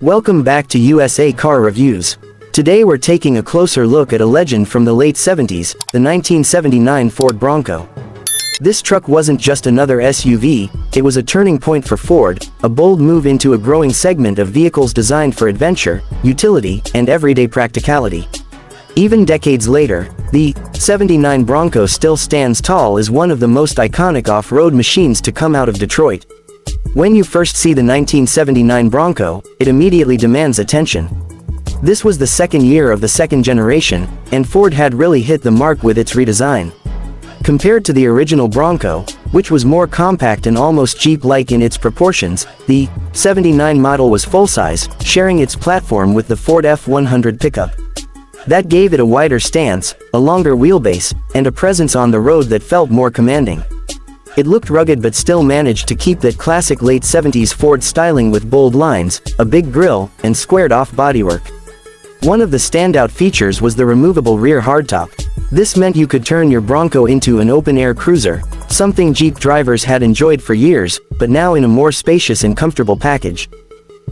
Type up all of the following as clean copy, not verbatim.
Welcome back to USA Car Reviews. Today we're taking a closer look at a legend from the late 70s, the 1979 Ford Bronco. This truck wasn't just another SUV, it was a turning point for Ford, a bold move into a growing segment of vehicles designed for adventure, utility, and everyday practicality. Even decades later, the 79 Bronco still stands tall as one of the most iconic off-road machines to come out of Detroit. When you first see the 1979 Bronco, it immediately demands attention. This was the second year of the second generation, and Ford had really hit the mark with its redesign. Compared to the original Bronco, which was more compact and almost Jeep-like in its proportions, the 79 model was full-size, sharing its platform with the Ford F-100 pickup. That gave it a wider stance, a longer wheelbase, and a presence on the road that felt more commanding. It looked rugged but still managed to keep that classic late 70s Ford styling with bold lines, a big grille, and squared-off bodywork. One of the standout features was the removable rear hardtop. This meant you could turn your Bronco into an open-air cruiser, something Jeep drivers had enjoyed for years, but now in a more spacious and comfortable package.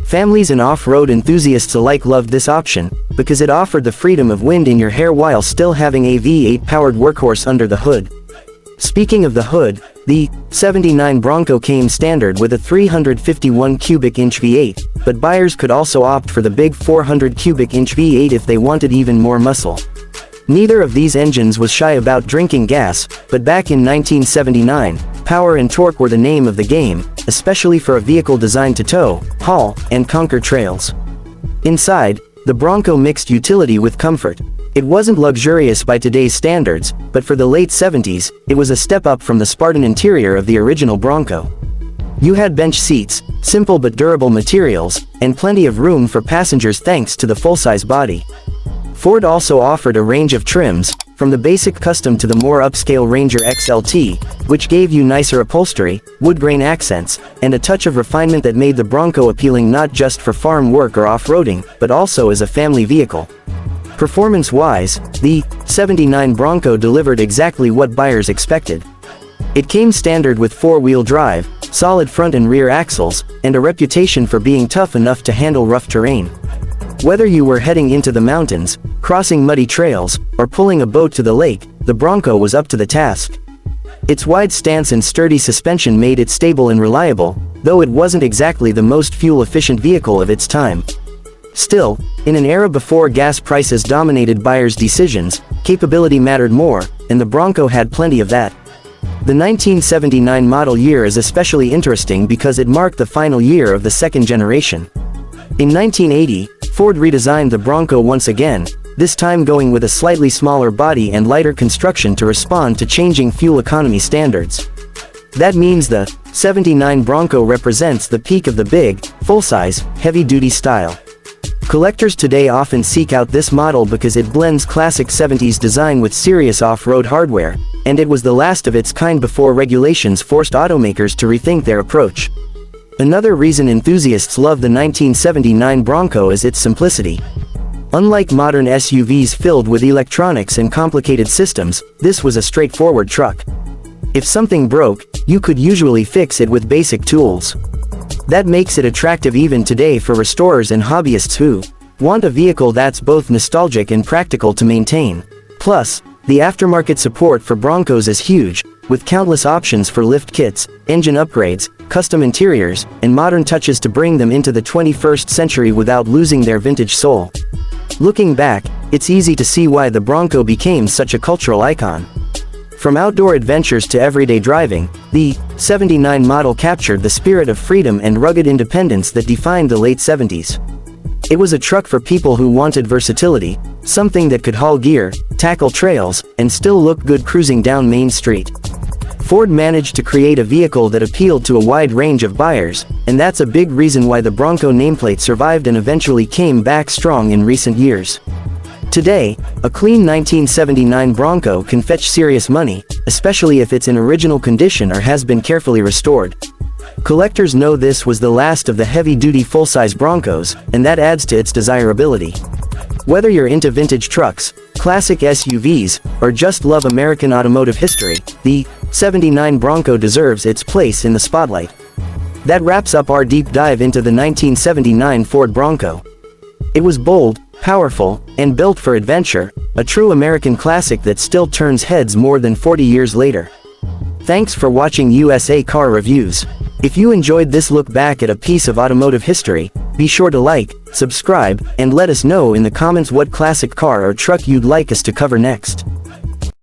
Families and off-road enthusiasts alike loved this option, because it offered the freedom of wind in your hair while still having a V8-powered workhorse under the hood. Speaking of the hood, the 79 Bronco came standard with a 351 cubic inch V8, but buyers could also opt for the big 400 cubic inch V8 if they wanted even more muscle. Neither of these engines was shy about drinking gas, but back in 1979, power and torque were the name of the game, especially for a vehicle designed to tow, haul, and conquer trails. Inside, the Bronco mixed utility with comfort. It wasn't luxurious by today's standards, but for the late 70s, it was a step up from the Spartan interior of the original Bronco. You had bench seats, simple but durable materials, and plenty of room for passengers thanks to the full-size body. Ford also offered a range of trims, from the basic Custom to the more upscale Ranger XLT, which gave you nicer upholstery, wood grain accents, and a touch of refinement that made the Bronco appealing not just for farm work or off-roading, but also as a family vehicle. Performance-wise, the 79 Bronco delivered exactly what buyers expected. It came standard with four-wheel drive, solid front and rear axles, and a reputation for being tough enough to handle rough terrain. Whether you were heading into the mountains, crossing muddy trails, or pulling a boat to the lake, the Bronco was up to the task. Its wide stance and sturdy suspension made it stable and reliable, though it wasn't exactly the most fuel-efficient vehicle of its time. Still, in an era before gas prices dominated buyers' decisions, capability mattered more, and the Bronco had plenty of that. The 1979 model year is especially interesting because it marked the final year of the second generation. In 1980, Ford redesigned the Bronco once again, this time going with a slightly smaller body and lighter construction to respond to changing fuel economy standards. That means the 79 Bronco represents the peak of the big, full-size, heavy-duty style. Collectors today often seek out this model because it blends classic 70s design with serious off-road hardware, and it was the last of its kind before regulations forced automakers to rethink their approach. Another reason enthusiasts love the 1979 Bronco is its simplicity. Unlike modern SUVs filled with electronics and complicated systems, this was a straightforward truck. If something broke, you could usually fix it with basic tools. That makes it attractive even today for restorers and hobbyists who want a vehicle that's both nostalgic and practical to maintain. Plus, the aftermarket support for Broncos is huge, with countless options for lift kits, engine upgrades, custom interiors, and modern touches to bring them into the 21st century without losing their vintage soul. Looking back, it's easy to see why the Bronco became such a cultural icon. From outdoor adventures to everyday driving, the 79 model captured the spirit of freedom and rugged independence that defined the late 70s. It was a truck for people who wanted versatility, something that could haul gear, tackle trails, and still look good cruising down Main Street. Ford managed to create a vehicle that appealed to a wide range of buyers, and that's a big reason why the Bronco nameplate survived and eventually came back strong in recent years. Today, a clean 1979 Bronco can fetch serious money, especially if it's in original condition or has been carefully restored. Collectors know this was the last of the heavy-duty full-size Broncos, and that adds to its desirability. Whether you're into vintage trucks, classic SUVs, or just love American automotive history, the 79 Bronco deserves its place in the spotlight. That wraps up our deep dive into the 1979 Ford Bronco. It was bold, powerful, and built for adventure, a true American classic that still turns heads more than 40 years later. Thanks for watching USA Car Reviews. If you enjoyed this look back at a piece of automotive history, be sure to like, subscribe, and let us know in the comments what classic car or truck you'd like us to cover next.